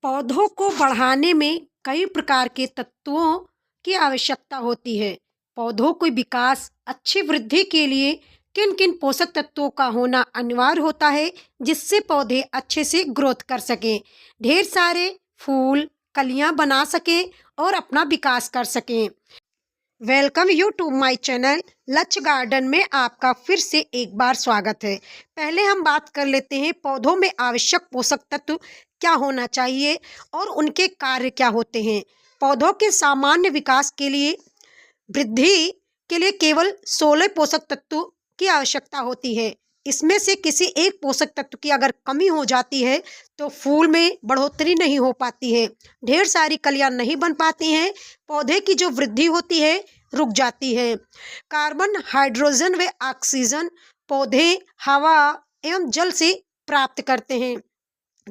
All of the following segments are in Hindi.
पौधों को बढ़ाने में कई प्रकार के तत्वों की आवश्यकता होती है। पौधों के विकास अच्छी वृद्धि के लिए किन किन पोषक तत्वों का होना अनिवार्य होता है, जिससे पौधे अच्छे से ग्रोथ कर सकें, ढेर सारे फूल कलियां बना सकें और अपना विकास कर सकें। Welcome you to my channel Lakshya garden में आपका फिर से एक बार स्वागत है। पहले हम बात कर लेते हैं पौधों में आवश्यक पोषक तत्व क्या होना चाहिए और उनके कार्य क्या होते हैं। पौधों के सामान्य विकास के लिए वृद्धि के लिए केवल 16 पोषक तत्व की आवश्यकता होती है। इसमें से किसी एक पोषक तत्व की अगर कमी हो जाती है तो फूल में बढ़ोतरी नहीं हो पाती है, ढेर सारी कलियां नहीं बन पाती हैं, पौधे की जो वृद्धि होती है रुक जाती है। कार्बन, हाइड्रोजन व ऑक्सीजन पौधे हवा एवं जल से प्राप्त करते हैं,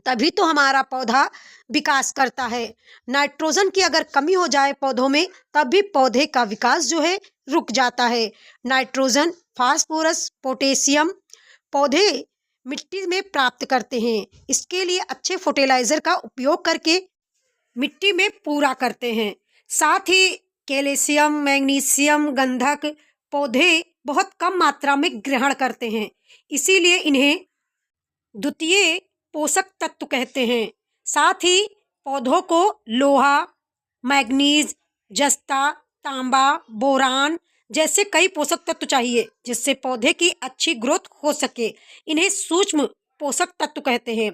तभी तो हमारा पौधा विकास करता है। नाइट्रोजन की अगर कमी हो जाए पौधों में तब भी पौधे का विकास जो है रुक जाता है। नाइट्रोजन, फास्फोरस, पोटेशियम पौधे मिट्टी में प्राप्त करते हैं। इसके लिए अच्छे फर्टिलाइजर का उपयोग करके मिट्टी में पूरा करते हैं। साथ ही कैल्शियम, मैग्नीशियम, गंधक पौधे बहुत कम मात्रा में ग्रहण करते हैं, इसीलिए इन्हें द्वितीय पोषक तत्व कहते हैं। साथ ही पौधों को लोहा, मैग्नीज, जस्ता, तांबा, बोरान जैसे कई पोषक तत्व चाहिए जिससे पौधे की अच्छी ग्रोथ हो सके। इन्हें सूक्ष्म पोषक तत्व कहते हैं।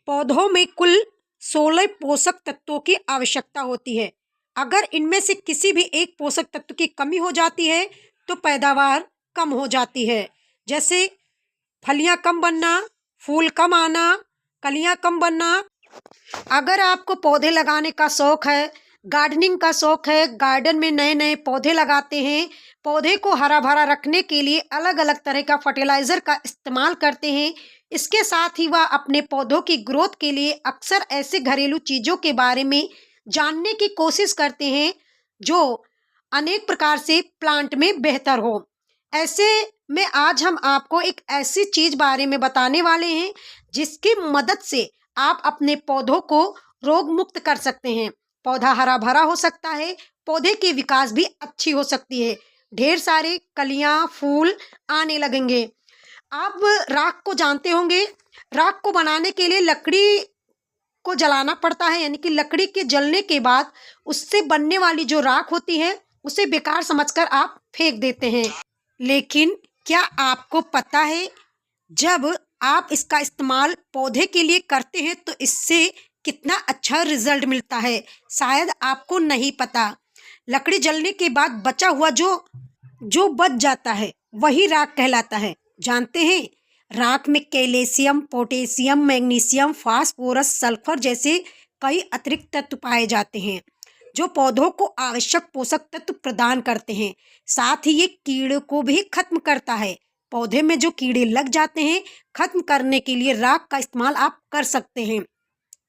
पौधों में कुल 16 पोषक तत्वों की आवश्यकता होती है। अगर इनमें से किसी भी एक पोषक तत्व की कमी हो जाती है तो पैदावार कम हो जाती है, जैसे फलियां कम बनना, फूल कम आना, कलियां कम बनना। अगर आपको पौधे लगाने का शौक है, गार्डनिंग का शौक है, गार्डन में नए नए पौधे लगाते हैं, पौधे को हरा भरा रखने के लिए अलग अलग तरह का फर्टिलाइजर का इस्तेमाल करते हैं, इसके साथ ही वह अपने पौधों की ग्रोथ के लिए अक्सर ऐसे घरेलू चीज़ों के बारे में जानने की कोशिश करते हैं जो अनेक प्रकार से प्लांट में बेहतर हो। ऐसे में आज हम आपको एक ऐसी चीज़ बारे में बताने वाले हैं जिसकी मदद से आप अपने पौधों को रोग मुक्त कर सकते हैं। पौधा हरा भरा हो सकता है, पौधे की विकास भी अच्छी हो सकती है, ढेर सारे कलियां फूल आने लगेंगे। आप राख को जानते होंगे, राख को बनाने के लिए लकड़ी को जलाना पड़ता है, यानी कि लकड़ी के जलने के बाद उससे बनने वाली जो राख होती है उसे बेकार समझकर आप फेंक देते हैं। लेकिन क्या आपको पता है जब आप इसका इस्तेमाल पौधे के लिए करते हैं तो इससे कितना अच्छा रिजल्ट मिलता है, शायद आपको नहीं पता। लकड़ी जलने के बाद बचा हुआ जो बच जाता है वही राख कहलाता है। जानते हैं, राख में calcium, potassium, magnesium, phosphorus, sulphur जैसे कई अतिरिक्त तत्व पाए जाते हैं जो पौधों को आवश्यक पोषक तत्व प्रदान करते हैं। साथ ही ये कीड़े को भी खत्म करता है। पौधे में जो कीड़े लग जाते हैं खत्म करने के लिए राख का इस्तेमाल आप कर सकते हैं।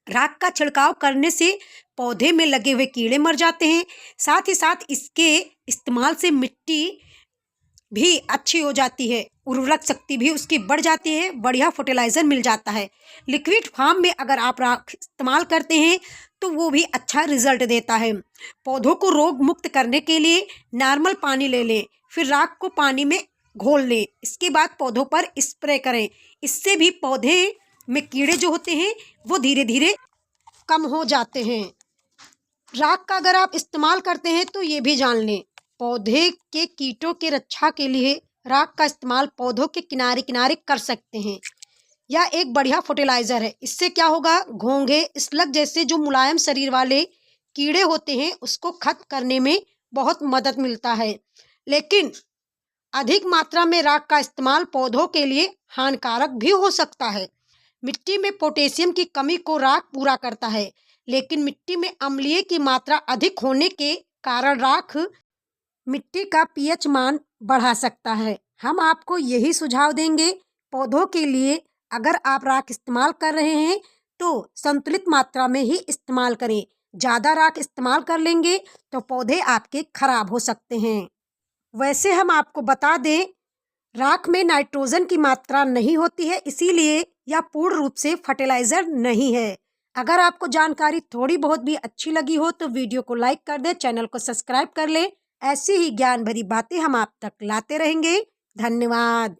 राख का छिड़काव करने से पौधे में लगे हुए कीड़े मर जाते हैं। साथ ही साथ इसके इस्तेमाल से मिट्टी भी अच्छी हो जाती है, उर्वरक शक्ति भी उसकी बढ़ जाती है, बढ़िया फर्टिलाइजर मिल जाता है। लिक्विड फॉर्म में अगर आप राख इस्तेमाल करते हैं तो वो भी अच्छा रिजल्ट देता है। पौधों को रोग मुक्त करने के लिए नॉर्मल पानी ले लें, फिर राख को पानी में घोल लें, इसके बाद पौधों पर स्प्रे करें। इससे भी पौधे में कीड़े जो होते हैं वो धीरे धीरे कम हो जाते हैं। राख का अगर आप इस्तेमाल करते हैं तो ये भी जान लें, पौधे के कीटों के रक्षा के लिए राख का इस्तेमाल पौधों के किनारे किनारे कर सकते हैं। यह एक बढ़िया फर्टिलाइजर है। इससे क्या होगा, घोंघे, स्लग जैसे जो मुलायम शरीर वाले कीड़े होते हैं उसको खत्म करने में बहुत मदद मिलता है। लेकिन अधिक मात्रा में राख का इस्तेमाल पौधों के लिए हानिकारक भी हो सकता है। मिट्टी में पोटेशियम की कमी को राख पूरा करता है, लेकिन मिट्टी में अम्लीय की मात्रा अधिक होने के कारण राख मिट्टी का पीएच मान बढ़ा सकता है। हम आपको यही सुझाव देंगे, पौधों के लिए अगर आप राख इस्तेमाल कर रहे हैं तो संतुलित मात्रा में ही इस्तेमाल करें। ज़्यादा राख इस्तेमाल कर लेंगे तो पौधे आपके खराब हो सकते हैं। वैसे हम आपको बता दें, राख में नाइट्रोजन की मात्रा नहीं होती है, इसीलिए यह पूर्ण रूप से फर्टिलाइजर नहीं है। अगर आपको जानकारी थोड़ी बहुत भी अच्छी लगी हो तो वीडियो को लाइक कर दें, चैनल को सब्सक्राइब कर लें। ऐसी ही ज्ञान भरी बातें हम आप तक लाते रहेंगे। धन्यवाद।